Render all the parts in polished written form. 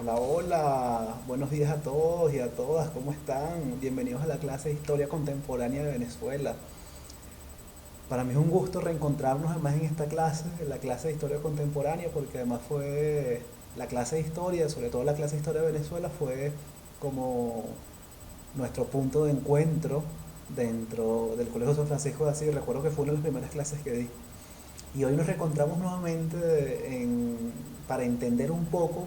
Hola, hola, buenos días a todos y a todas, ¿cómo están? Bienvenidos a la clase de Historia Contemporánea de Venezuela. Para mí es un gusto reencontrarnos además en esta clase, en la clase de Historia Contemporánea, porque además fue la clase de Historia, sobre todo la clase de Historia de Venezuela, fue como nuestro punto de encuentro dentro del Colegio San Francisco de Asís. Recuerdo que fue una de las primeras clases que di. Y hoy nos reencontramos nuevamente para entender un poco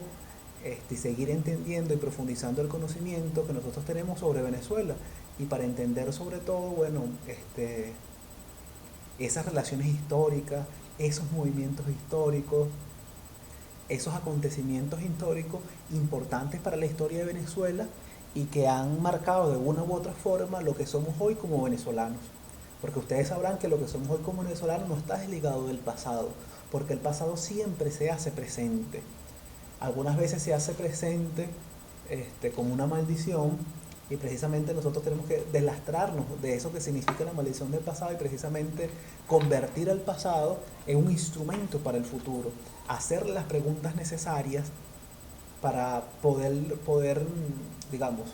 y seguir entendiendo y profundizando el conocimiento que nosotros tenemos sobre Venezuela y para entender sobre todo, bueno, esas relaciones históricas, esos movimientos históricos, esos acontecimientos históricos importantes para la historia de Venezuela y que han marcado de una u otra forma lo que somos hoy como venezolanos. Porque ustedes sabrán que lo que somos hoy como venezolanos no está desligado del pasado, porque el pasado siempre se hace presente. Algunas veces se hace presente como una maldición y precisamente nosotros tenemos que deslastrarnos de eso que significa la maldición del pasado y precisamente convertir el pasado en un instrumento para el futuro, hacer las preguntas necesarias para poder, digamos,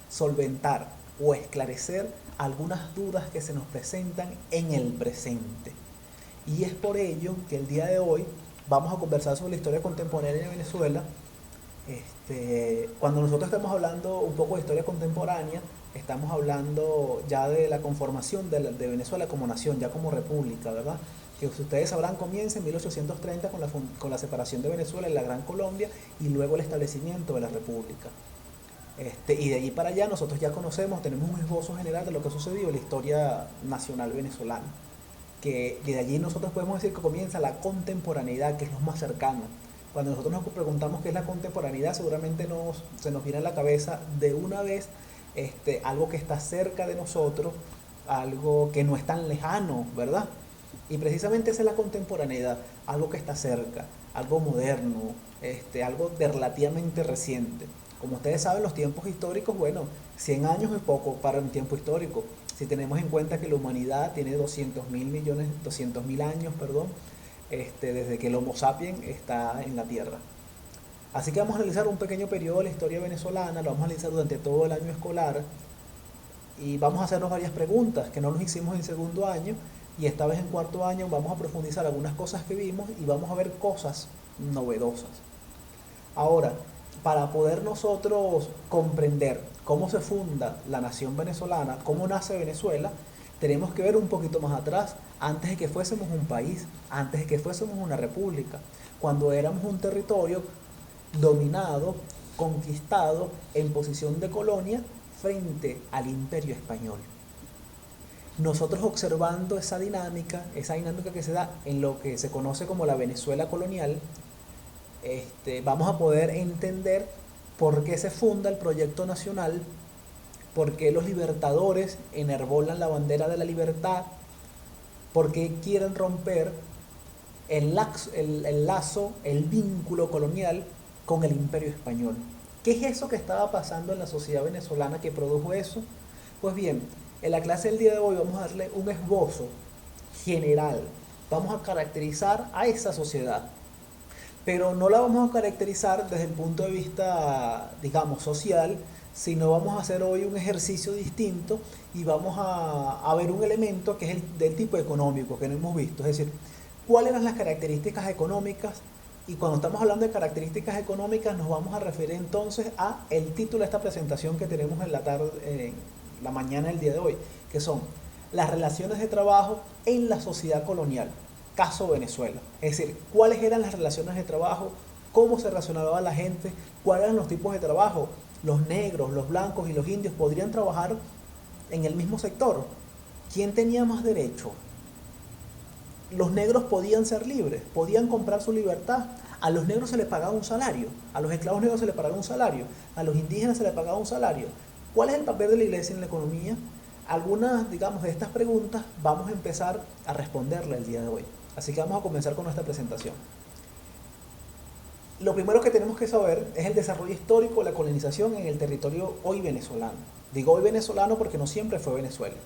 solventar o esclarecer algunas dudas que se nos presentan en el presente. Y es por ello que el día de hoy vamos a conversar sobre la historia contemporánea de Venezuela. Cuando nosotros estamos hablando un poco de historia contemporánea, estamos hablando ya de la conformación de Venezuela como nación, ya como república, ¿verdad? Que ustedes sabrán comienza en 1830 con la separación de Venezuela y la Gran Colombia y luego el establecimiento de la república. Y de allí para allá nosotros ya conocemos, tenemos un esbozo general de lo que ha sucedido en la historia nacional venezolana, que de allí nosotros podemos decir que comienza la contemporaneidad, que es lo más cercano. Cuando nosotros nos preguntamos qué es la contemporaneidad, seguramente se nos viene a la cabeza de una vez algo que está cerca de nosotros, algo que no es tan lejano, ¿verdad? Y precisamente esa es la contemporaneidad, algo que está cerca, algo moderno, algo de relativamente reciente. Como ustedes saben, los tiempos históricos, bueno, 100 años es poco para un tiempo histórico. Si tenemos en cuenta que la humanidad tiene 200.000 años, perdón, desde que el Homo sapiens está en la Tierra. Así que vamos a analizar un pequeño periodo de la historia venezolana, lo vamos a analizar durante todo el año escolar y vamos a hacernos varias preguntas que no nos hicimos en segundo año y esta vez en cuarto año vamos a profundizar algunas cosas que vimos y vamos a ver cosas novedosas. Ahora, para poder nosotros comprender cómo se funda la nación venezolana, cómo nace Venezuela, tenemos que ver un poquito más atrás, antes de que fuésemos un país, antes de que fuésemos una república, cuando éramos un territorio dominado, conquistado, en posición de colonia frente al imperio español. Nosotros observando esa dinámica que se da en lo que se conoce como la Venezuela colonial, vamos a poder entender por qué se funda el proyecto nacional, por qué los libertadores enarbolan la bandera de la libertad, por qué quieren romper el vínculo colonial con el imperio español. ¿Qué es eso que estaba pasando en la sociedad venezolana que produjo eso? Pues bien, en la clase del día de hoy vamos a darle un esbozo general, vamos a caracterizar a esa sociedad, pero no la vamos a caracterizar desde el punto de vista, digamos, social, sino vamos a hacer hoy un ejercicio distinto y vamos a ver un elemento que es el del tipo económico que no hemos visto, es decir, cuáles eran las características económicas y cuando estamos hablando de características económicas nos vamos a referir entonces a el título de esta presentación que tenemos en la tarde, en la mañana del día de hoy, que son las relaciones de trabajo en la sociedad colonial caso Venezuela. Es decir, cuáles eran las relaciones de trabajo, cómo se relacionaba la gente, cuáles eran los tipos de trabajo. Los negros, los blancos y los indios podrían trabajar en el mismo sector. ¿Quién tenía más derecho? Los negros podían ser libres, podían comprar su libertad. A los negros se les pagaba un salario, a los esclavos negros se les pagaba un salario, a los indígenas se les pagaba un salario. ¿Cuál es el papel de la iglesia en la economía? Algunas, digamos, de estas preguntas vamos a empezar a responderla el día de hoy. Así que vamos a comenzar con nuestra presentación. Lo primero que tenemos que saber es el desarrollo histórico de la colonización en el territorio hoy venezolano. Digo hoy venezolano porque no siempre fue Venezuela.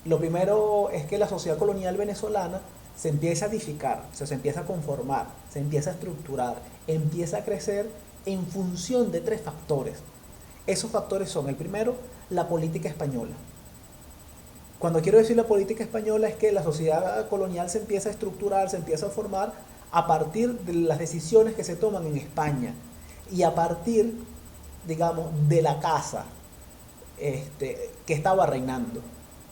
Lo primero es que la sociedad colonial venezolana se empieza a edificar, o sea, se empieza a conformar, se empieza a estructurar, empieza a crecer en función de 3 factores. Esos factores son, el primero, la política española. Cuando quiero decir la política española es que la sociedad colonial se empieza a estructurar, se empieza a formar a partir de las decisiones que se toman en España y a partir, digamos, de la casa que estaba reinando.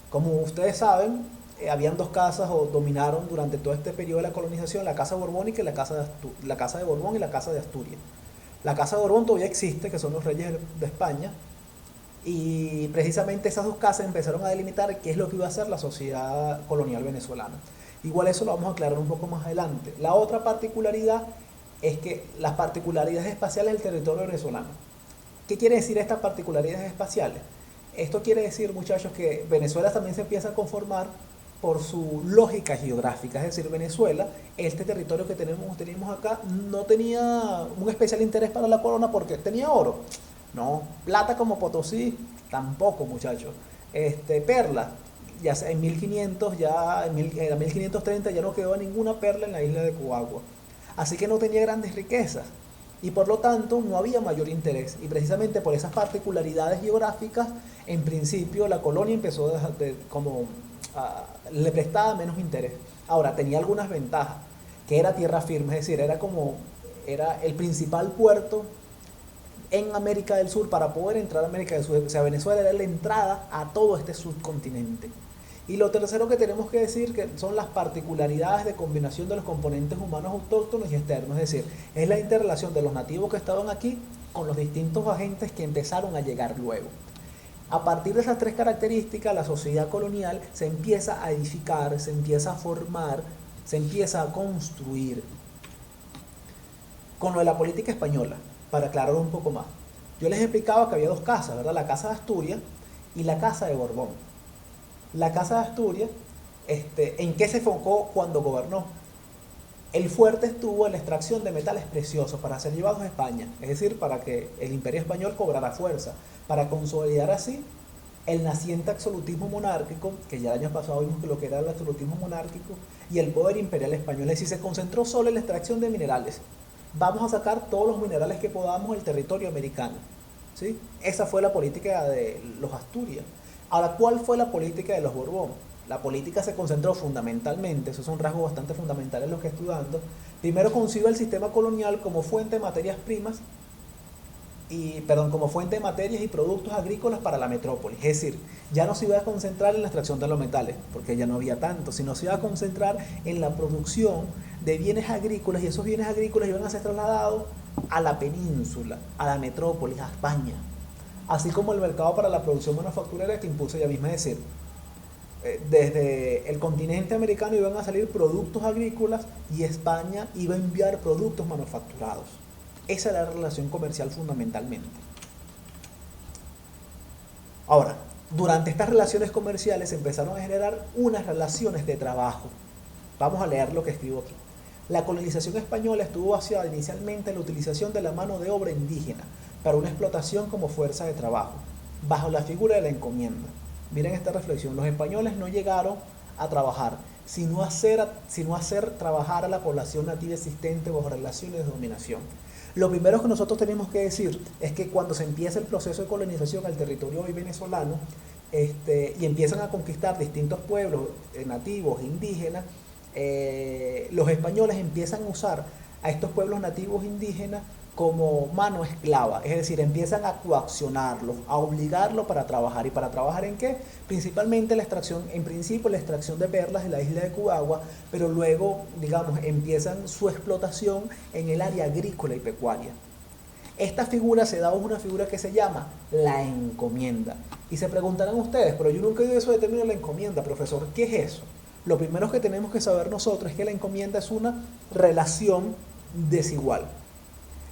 Como ustedes saben, habían 2 casas o dominaron durante todo este periodo de la colonización, la casa borbónica y la casa de Borbón y la casa de Asturias. La casa de Borbón todavía existe, que son los reyes de España, y precisamente esas 2 casas empezaron a delimitar qué es lo que iba a ser la sociedad colonial venezolana. Igual eso lo vamos a aclarar un poco más adelante. La otra particularidad es que las particularidades espaciales del territorio venezolano. ¿Qué quiere decir estas particularidades espaciales? Esto quiere decir, muchachos, que Venezuela también se empieza a conformar por su lógica geográfica. Es decir, Venezuela, este territorio que tenemos acá, no tenía un especial interés para la corona porque tenía oro. No, plata como Potosí, tampoco, muchachos. Perla, ya en 1500, ya en 1530 ya no quedó ninguna perla en la isla de Cubagua. Así que no tenía grandes riquezas y por lo tanto no había mayor interés. Y precisamente por esas particularidades geográficas, en principio la colonia empezó le prestaba menos interés. Ahora, tenía algunas ventajas, que era tierra firme, es decir, era el principal puerto en América del Sur para poder entrar a América del Sur. O sea, Venezuela era la entrada a todo este subcontinente. Y lo tercero que tenemos que decir que son las particularidades de combinación de los componentes humanos autóctonos y externos, es decir, es la interrelación de los nativos que estaban aquí con los distintos agentes que empezaron a llegar luego. A partir de esas 3 características, la sociedad colonial se empieza a edificar, se empieza a formar, se empieza a construir. Con lo de la política española, para aclarar un poco más, yo les explicaba que había 2 casas, ¿verdad? La casa de Asturias y la casa de Borbón. La casa de Asturias, ¿en qué se enfocó cuando gobernó? El fuerte estuvo en la extracción de metales preciosos para ser llevados a España, es decir, para que el imperio español cobrara fuerza, para consolidar así el naciente absolutismo monárquico, que ya el año pasado vimos que lo que era el absolutismo monárquico, y el poder imperial español. Es decir, se concentró solo en la extracción de minerales. Vamos a sacar todos los minerales que podamos del territorio americano, ¿sí? Esa fue la política de los Asturias. Ahora, ¿cuál fue la política de los Borbón? La política se concentró fundamentalmente, esos son rasgos bastante fundamentales en los que estudiando. Primero, concibe el sistema colonial como fuente de materias primas como fuente de materias y productos agrícolas para la metrópoli. Es decir, ya no se iba a concentrar en la extracción de los metales, porque ya no había tanto, sino se iba a concentrar en la producción de bienes agrícolas, y esos bienes agrícolas iban a ser trasladados a la península, a la metrópolis, a España. Así como el mercado para la producción manufacturera que impuso ella misma, es decir, desde el continente americano iban a salir productos agrícolas y España iba a enviar productos manufacturados. Esa era la relación comercial fundamentalmente. Ahora, durante estas relaciones comerciales se empezaron a generar unas relaciones de trabajo. Vamos a leer lo que escribo aquí. La colonización española estuvo basada inicialmente en la utilización de la mano de obra indígena para una explotación como fuerza de trabajo, bajo la figura de la encomienda. Miren esta reflexión, los españoles no llegaron a trabajar, sino a hacer trabajar a la población nativa existente bajo relaciones de dominación. Lo primero que nosotros tenemos que decir es que cuando se empieza el proceso de colonización al territorio hoy venezolano, y empiezan a conquistar distintos pueblos nativos, indígenas, los españoles empiezan a usar a estos pueblos nativos indígenas como mano esclava, es decir, empiezan a coaccionarlos, a obligarlos para trabajar. ¿Y para trabajar en qué? Principalmente la extracción, en principio la extracción de perlas de la isla de Cubagua, pero luego, digamos, empiezan su explotación en el área agrícola y pecuaria. Esta figura se da una figura que se llama la encomienda. Y se preguntarán ustedes, pero yo nunca he oído eso de término la encomienda, profesor, ¿qué es eso? Lo primero que tenemos que saber nosotros es que la encomienda es una relación desigual.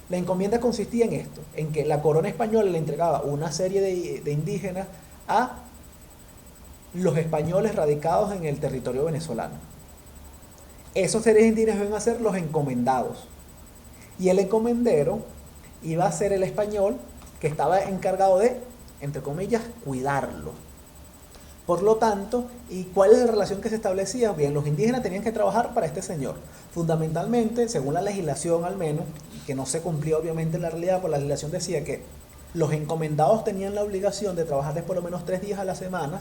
La encomienda consistía en esto, en que la corona española le entregaba una serie de indígenas a los españoles radicados en el territorio venezolano. Esos seres indígenas iban a ser los encomendados. Y el encomendero iba a ser el español que estaba encargado de, entre comillas, cuidarlo. Por lo tanto, ¿y cuál es la relación que se establecía? Bien, los indígenas tenían que trabajar para este señor. Fundamentalmente, según la legislación al menos, que no se cumplió obviamente en la realidad, pues la legislación decía que los encomendados tenían la obligación de trabajar por lo menos 3 días a la semana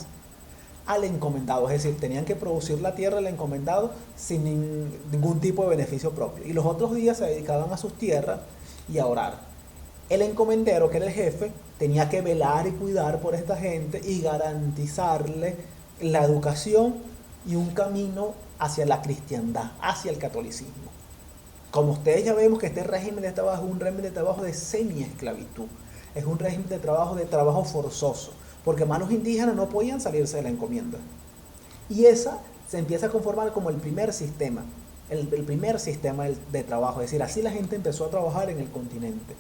al encomendado, es decir, tenían que producir la tierra el encomendado sin ningún tipo de beneficio propio. Y los otros días se dedicaban a sus tierras y a orar. El encomendero, que era el jefe, tenía que velar y cuidar por esta gente y garantizarle la educación y un camino hacia la cristiandad, hacia el catolicismo. Como ustedes ya vemos que este régimen de trabajo es un régimen de trabajo de semi-esclavitud, es un régimen de trabajo forzoso, porque más los indígenas no podían salirse de la encomienda. Y esa se empieza a conformar como el primer sistema, el primer sistema de trabajo, es decir, así la gente empezó a trabajar en el continente.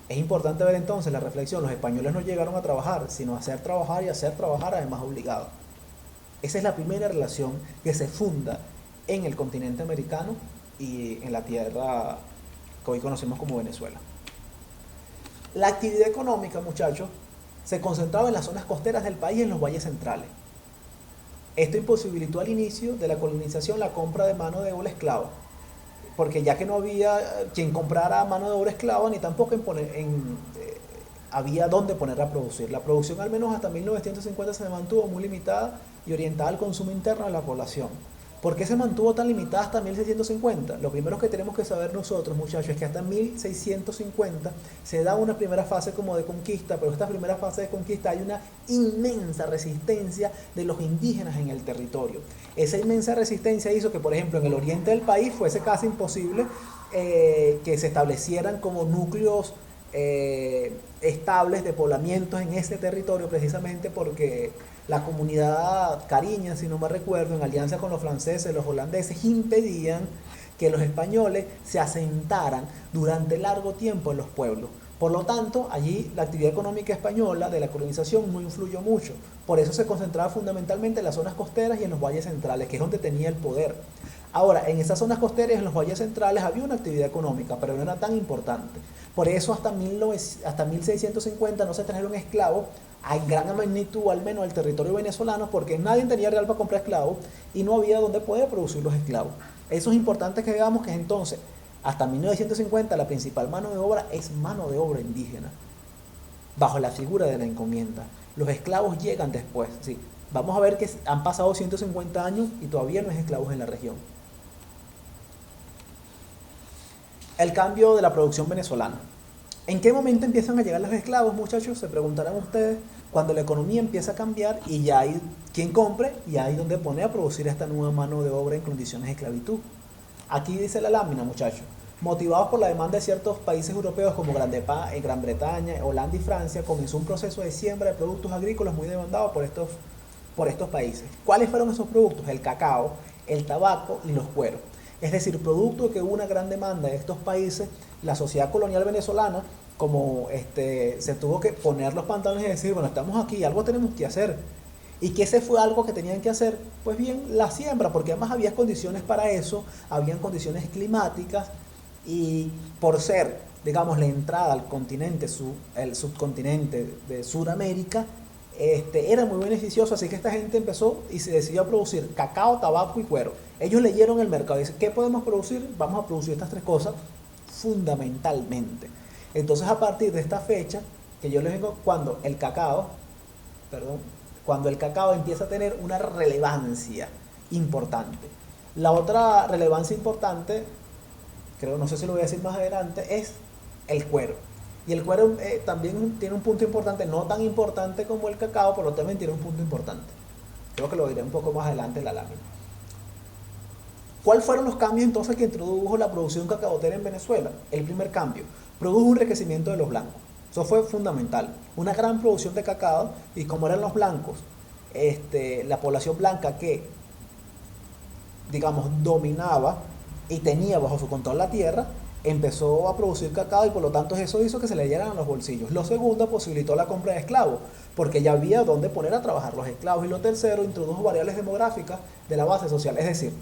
Es importante ver entonces la reflexión, los españoles no llegaron a trabajar, sino a hacer trabajar y hacer trabajar además obligado. Esa es la primera relación que se funda en el continente americano y en la tierra que hoy conocemos como Venezuela. La actividad económica, muchachos, se concentraba en las zonas costeras del país y en los valles centrales. Esto imposibilitó al inicio de la colonización la compra de mano de obra esclava, porque ya que no había quien comprara mano de obra esclava, ni tampoco había dónde ponerla a producir. La producción al menos hasta 1950 se mantuvo muy limitada y orientada al consumo interno de la población. ¿Por qué se mantuvo tan limitada hasta 1650? Lo primero que tenemos que saber nosotros, muchachos, es que hasta 1650 se da una primera fase como de conquista, pero esta primera fase de conquista hay una inmensa resistencia de los indígenas en el territorio. Esa inmensa resistencia hizo que, por ejemplo, en el oriente del país fuese casi imposible que se establecieran como núcleos estables de poblamientos en ese territorio, precisamente porque la comunidad cariña, si no me recuerdo, en alianza con los franceses, los holandeses, impedían que los españoles se asentaran durante largo tiempo en los pueblos. Por lo tanto, allí la actividad económica española de la colonización no influyó mucho. Por eso se concentraba fundamentalmente en las zonas costeras y en los valles centrales, que es donde tenía el poder. Ahora, en esas zonas costeras y en los valles centrales había una actividad económica, pero no era tan importante. Por eso hasta 1650 no se trajeron esclavos a gran magnitud, al menos al territorio venezolano, porque nadie tenía real para comprar esclavos y no había donde poder producir los esclavos. Eso es importante que veamos, que entonces, hasta 1950 la principal mano de obra es mano de obra indígena, bajo la figura de la encomienda. Los esclavos llegan después, sí. Vamos a ver que han pasado 150 años y todavía no hay esclavos en la región. El cambio de la producción venezolana. ¿En qué momento empiezan a llegar los esclavos, muchachos? Se preguntarán ustedes. Cuando la economía empieza a cambiar y ya hay quien compre y hay donde poner a producir esta nueva mano de obra en condiciones de esclavitud. Aquí dice la lámina, muchachos. Motivados por la demanda de ciertos países europeos como Gran Bretaña, Holanda y Francia, comenzó un proceso de siembra de productos agrícolas muy demandado por estos países. ¿Cuáles fueron esos productos? El cacao, el tabaco y los cueros. Es decir, producto de que hubo una gran demanda de estos países, la sociedad colonial venezolana, como se tuvo que poner los pantalones y decir, bueno, estamos aquí, algo tenemos que hacer. ¿Y qué se fue algo que tenían que hacer? Pues bien, la siembra, porque además había condiciones para eso, habían condiciones climáticas, y por ser, digamos, la entrada al continente, el subcontinente de Sudamérica, era muy beneficioso, así que esta gente empezó y se decidió a producir cacao, tabaco y cuero. Ellos leyeron el mercado y dicen, ¿qué podemos producir? Vamos a producir estas tres cosas fundamentalmente. Entonces, a partir de esta fecha, que yo les digo, cuando el cacao empieza a tener una relevancia importante. La otra relevancia importante, creo, no sé si lo voy a decir más adelante, es el cuero. Y el cuero también tiene un punto importante, no tan importante como el cacao, pero también tiene un punto importante. Creo que lo diré un poco más adelante en la lámina. ¿Cuáles fueron los cambios entonces que introdujo la producción cacaotera en Venezuela? El primer cambio, produjo un enriquecimiento de los blancos. Eso fue fundamental. Una gran producción de cacao, y como eran los blancos, la población blanca que, digamos, dominaba y tenía bajo su control la tierra, empezó a producir cacao y por lo tanto eso hizo que se le dieran a los bolsillos. Lo segundo, posibilitó la compra de esclavos, porque ya había donde poner a trabajar los esclavos. Y lo tercero, introdujo variables demográficas de la base social. Es decir,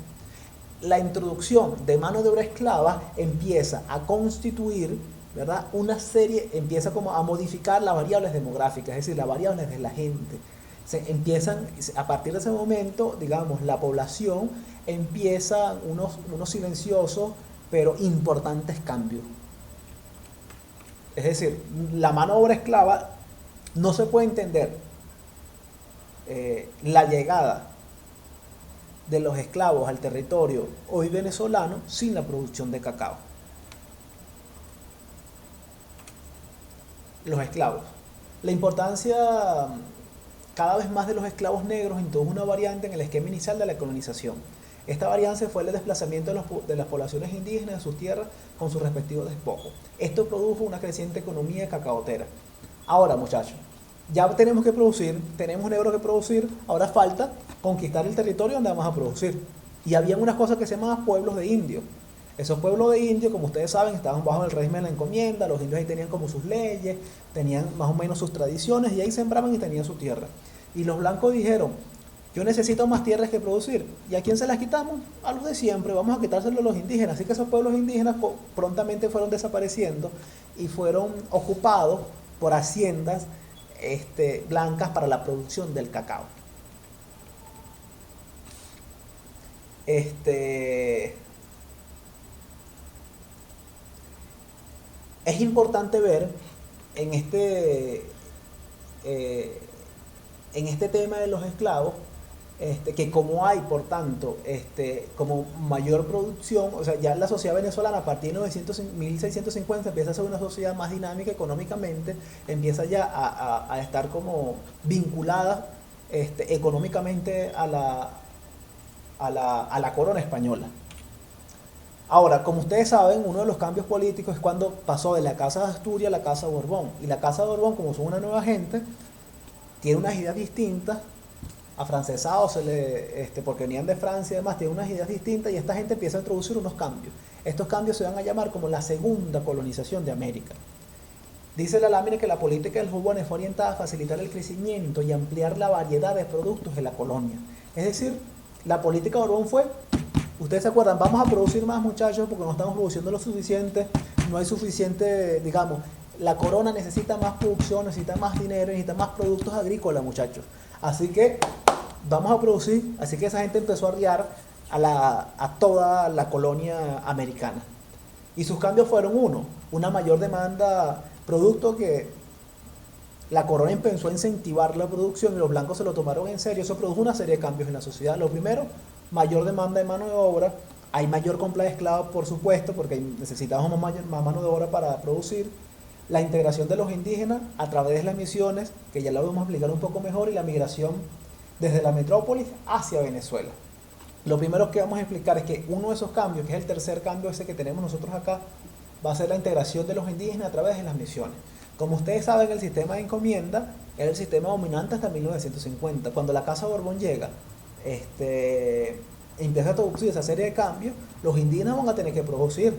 la introducción de mano de obra esclava empieza a constituir, ¿verdad?, una serie, empieza como a modificar las variables demográficas, es decir, las variables de la gente. A partir de ese momento, digamos, la población empieza unos silenciosos pero importantes cambios. Es decir, la mano de obra esclava no se puede entender la llegada de los esclavos al territorio hoy venezolano sin la producción de cacao. Los esclavos. La importancia cada vez más de los esclavos negros introdujo una variante en el esquema inicial de la colonización. Esta variante fue el desplazamiento de las poblaciones indígenas de sus tierras con sus respectivos despojos. Esto produjo una creciente economía cacaotera. Ahora, muchachos, ya tenemos que producir, tenemos negro que producir, ahora falta conquistar el territorio donde vamos a producir. Y había unas cosas que se llamaban pueblos de indios. Esos pueblos de indios, como ustedes saben, estaban bajo el régimen de la encomienda, los indios ahí tenían como sus leyes, tenían más o menos sus tradiciones y ahí sembraban y tenían su tierra. Y los blancos dijeron, yo necesito más tierras que producir. ¿Y a quién se las quitamos? A los de siempre, vamos a quitárselo a los indígenas. Así que esos pueblos indígenas prontamente fueron desapareciendo y fueron ocupados por haciendas blancas para la producción del cacao. Es importante ver en este tema de los esclavos que como hay, por tanto, como mayor producción, o sea, ya la sociedad venezolana a partir de 1650 empieza a ser una sociedad más dinámica económicamente, empieza ya a estar como vinculada económicamente a la corona española. Ahora, como ustedes saben, uno de los cambios políticos es cuando pasó de la Casa de Asturias a la Casa de Borbón. Y la Casa de Borbón, como son una nueva gente, tiene unas ideas distintas, afrancesados, porque venían de Francia y demás, tiene unas ideas distintas y esta gente empieza a introducir unos cambios. Estos cambios se van a llamar como la segunda colonización de América. Dice la lámina que la política de los Borbones fue orientada a facilitar el crecimiento y ampliar la variedad de productos de la colonia. Es decir, la política de Borbón fue, ustedes se acuerdan, vamos a producir más, muchachos, porque no estamos produciendo lo suficiente, no hay suficiente, digamos, la corona necesita más producción, necesita más dinero, necesita más productos agrícolas, muchachos. Así que vamos a producir, así que esa gente empezó a arriar a toda la colonia americana. Y sus cambios fueron una mayor demanda, producto que la corona empezó a incentivar la producción y los blancos se lo tomaron en serio. Eso produjo una serie de cambios en la sociedad. Lo primero, mayor demanda de mano de obra, hay mayor compra de esclavos, por supuesto, porque necesitábamos más mano de obra para producir. La integración de los indígenas a través de las misiones, que ya la vamos a explicar un poco mejor, y la migración desde la metrópolis hacia Venezuela. Lo primero que vamos a explicar es que uno de esos cambios, que es el tercer cambio ese que tenemos nosotros acá, va a ser la integración de los indígenas a través de las misiones. Como ustedes saben, el sistema de encomienda era el sistema dominante hasta 1950. Cuando la Casa de Borbón llega, empieza a producir esa serie de cambios, los indígenas van a tener que producir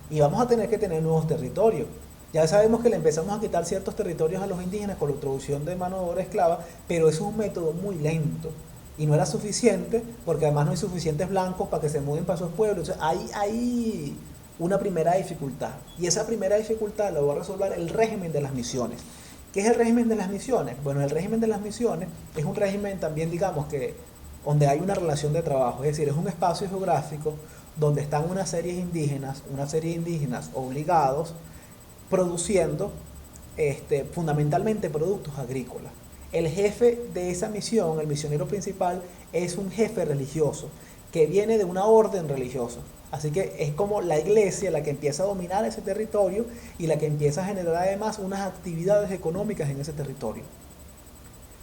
y vamos a tener que tener nuevos territorios. Ya sabemos que le empezamos a quitar ciertos territorios a los indígenas con la introducción de mano de obra esclava, pero eso es un método muy lento y no era suficiente porque además no hay suficientes blancos para que se muden para esos pueblos. O sea, hay una primera dificultad y esa primera dificultad la va a resolver el régimen de las misiones. ¿Qué es el régimen de las misiones? Bueno, el régimen de las misiones es un régimen también, digamos, que donde hay una relación de trabajo, es decir, es un espacio geográfico donde están una serie de indígenas obligados produciendo fundamentalmente productos agrícolas. El jefe de esa misión, el misionero principal, es un jefe religioso que viene de una orden religiosa. Así que es como la iglesia la que empieza a dominar ese territorio y la que empieza a generar además unas actividades económicas en ese territorio.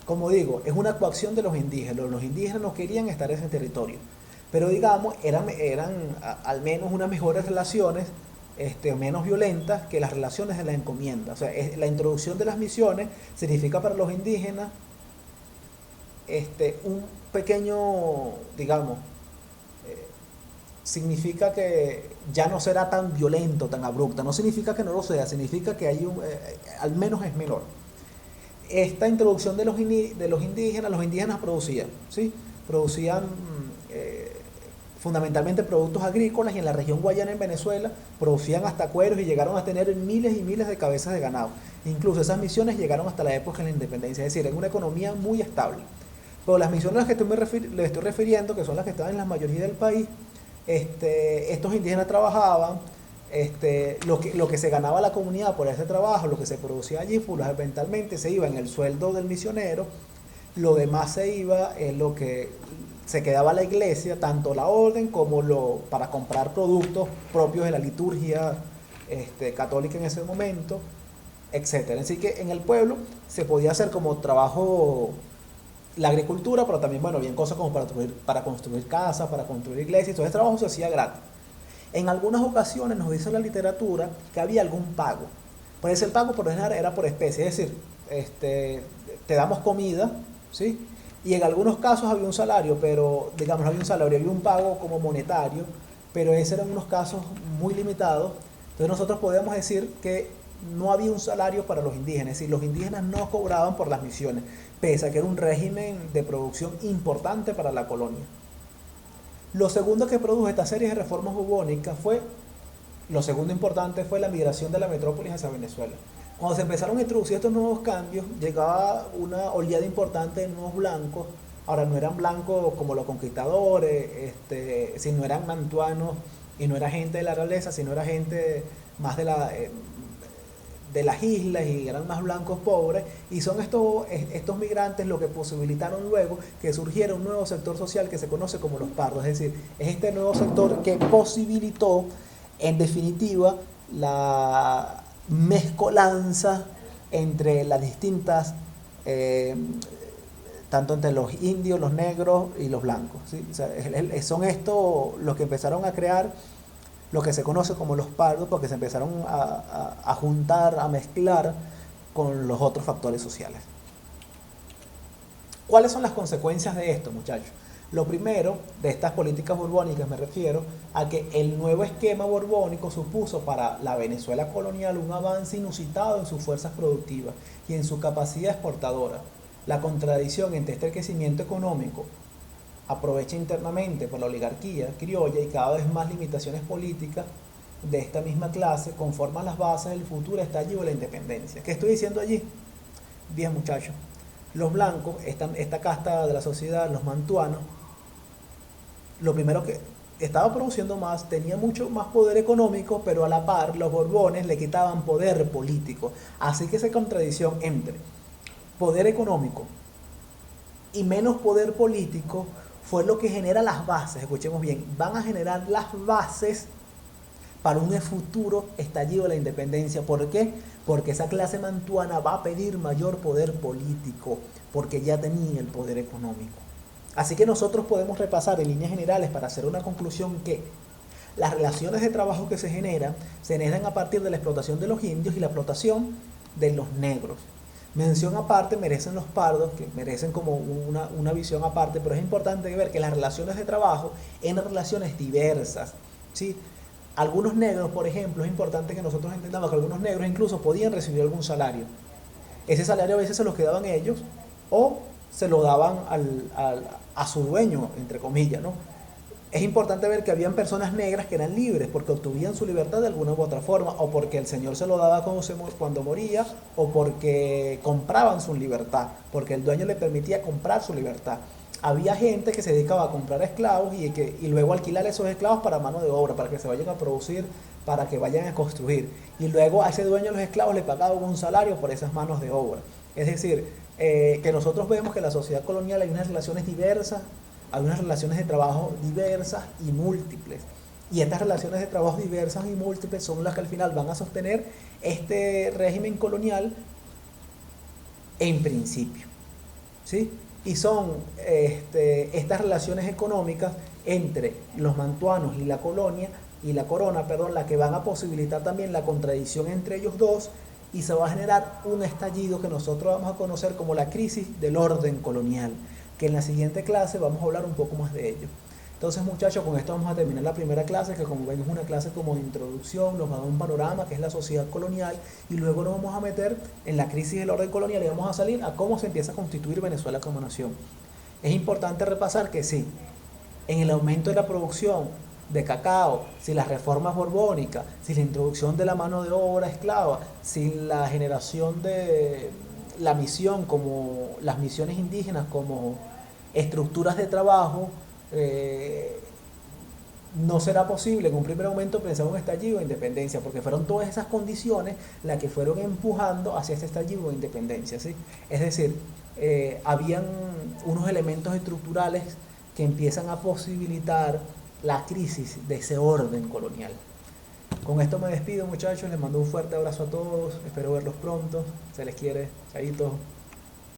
Como digo, es una coacción de los indígenas. Los indígenas no querían estar en ese territorio, pero digamos, eran al menos unas mejores relaciones, menos violentas que las relaciones de la encomienda. O sea, la introducción de las misiones significa para los indígenas un pequeño, digamos, significa que ya no será tan violento, tan abrupta. No significa que no lo sea, significa que hay al menos es menor. Esta introducción de los indígenas producían, ¿sí? Producían fundamentalmente productos agrícolas, y en la región guayana en Venezuela producían hasta cueros y llegaron a tener miles y miles de cabezas de ganado. Incluso esas misiones llegaron hasta la época de la independencia, es decir, en una economía muy estable. Pero las misiones a las que les estoy refiriendo, que son las que estaban en la mayoría del país, estos indígenas trabajaban, lo que se ganaba la comunidad por ese trabajo, lo que se producía allí, fundamentalmente se iba en el sueldo del misionero, lo demás se iba en lo que se quedaba la iglesia, tanto la orden como para comprar productos propios de la liturgia católica en ese momento, etcétera. Así que en el pueblo se podía hacer como trabajo la agricultura, pero también, bueno, bien cosas como para construir casas, para construir iglesias, todo ese trabajo se hacía gratis. En algunas ocasiones nos dice la literatura que había algún pago. Por eso el pago por lo general era por especie, es decir, te damos comida, ¿sí? Y en algunos casos había un salario, pero digamos, había un salario, había un pago como monetario, pero esos eran unos casos muy limitados. Entonces nosotros podemos decir que no había un salario para los indígenas, es decir, los indígenas no cobraban por las misiones, pese a que era un régimen de producción importante para la colonia. Lo segundo que produjo esta serie de reformas borbónicas lo segundo importante fue la migración de la metrópolis hacia Venezuela. Cuando se empezaron a introducir estos nuevos cambios, llegaba una oleada importante de nuevos blancos. Ahora no eran blancos como los conquistadores, sino eran mantuanos, y no era gente de la realeza, sino era gente más de las islas, y eran más blancos pobres, y son estos migrantes lo que posibilitaron luego que surgiera un nuevo sector social que se conoce como los pardos, es decir, es este nuevo sector que posibilitó en definitiva la mezcolanza entre las distintas, tanto entre los indios, los negros y los blancos, ¿sí? O sea, son estos los que empezaron a crear lo que se conoce como los pardos, porque se empezaron a juntar, a mezclar con los otros factores sociales. ¿Cuáles son las consecuencias de esto, muchachos? Lo primero, de estas políticas borbónicas me refiero a que el nuevo esquema borbónico supuso para la Venezuela colonial un avance inusitado en sus fuerzas productivas y en su capacidad exportadora. La contradicción entre este crecimiento económico aprovecha internamente por la oligarquía criolla y cada vez más limitaciones políticas de esta misma clase conforman las bases del futuro estallido de la independencia. ¿Qué estoy diciendo allí? Bien, muchachos, los blancos, esta casta de la sociedad, los mantuanos, lo primero que estaba produciendo más, tenía mucho más poder económico, pero a la par los borbones le quitaban poder político. Así que esa contradicción entre poder económico y menos poder político fue lo que genera las bases, escuchemos bien, van a generar las bases para un futuro estallido de la independencia. ¿Por qué? Porque esa clase mantuana va a pedir mayor poder político, porque ya tenía el poder económico. Así que nosotros podemos repasar en líneas generales para hacer una conclusión que las relaciones de trabajo que se generan a partir de la explotación de los indios y la explotación de los negros. Mención aparte merecen los pardos, que merecen como una visión aparte, pero es importante ver que las relaciones de trabajo eran relaciones diversas, ¿sí? Algunos negros, por ejemplo, es importante que nosotros entendamos que algunos negros incluso podían recibir algún salario. Ese salario a veces se los quedaban ellos o se lo daban a su dueño, entre comillas, ¿no? Es importante ver que habían personas negras que eran libres porque obtuvieron su libertad de alguna u otra forma, o porque el Señor se lo daba cuando moría, o porque compraban su libertad, porque el dueño le permitía comprar su libertad. Había gente que se dedicaba a comprar esclavos y luego alquilar esos esclavos para mano de obra, para que se vayan a producir, para que vayan a construir. Y luego a ese dueño de los esclavos le pagaban un salario por esas manos de obra. Es decir, que nosotros vemos que en la sociedad colonial hay unas relaciones diversas, hay unas relaciones de trabajo diversas y múltiples. Y estas relaciones de trabajo diversas y múltiples son las que al final van a sostener este régimen colonial en principio, ¿sí? Y son estas relaciones económicas entre los mantuanos y la corona, las que van a posibilitar también la contradicción entre ellos dos, y se va a generar un estallido que nosotros vamos a conocer como la crisis del orden colonial, que en la siguiente clase vamos a hablar un poco más de ello. Entonces, muchachos, con esto vamos a terminar la primera clase, que como ven es una clase como de introducción, nos va a dar un panorama que es la sociedad colonial, y luego nos vamos a meter en la crisis del orden colonial y vamos a salir a cómo se empieza a constituir Venezuela como nación. Es importante repasar que sí, en el aumento de la producción de cacao, sin las reformas borbónicas, sin la introducción de la mano de obra esclava, sin la generación de la misión como las misiones indígenas como estructuras de trabajo, eh, no será posible en un primer momento pensar un estallido de independencia, porque fueron todas esas condiciones las que fueron empujando hacia este estallido de independencia, ¿sí? Es decir, habían unos elementos estructurales que empiezan a posibilitar la crisis de ese orden colonial. Con esto me despido, muchachos, les mando un fuerte abrazo a todos, espero verlos pronto, se les quiere, chaitos.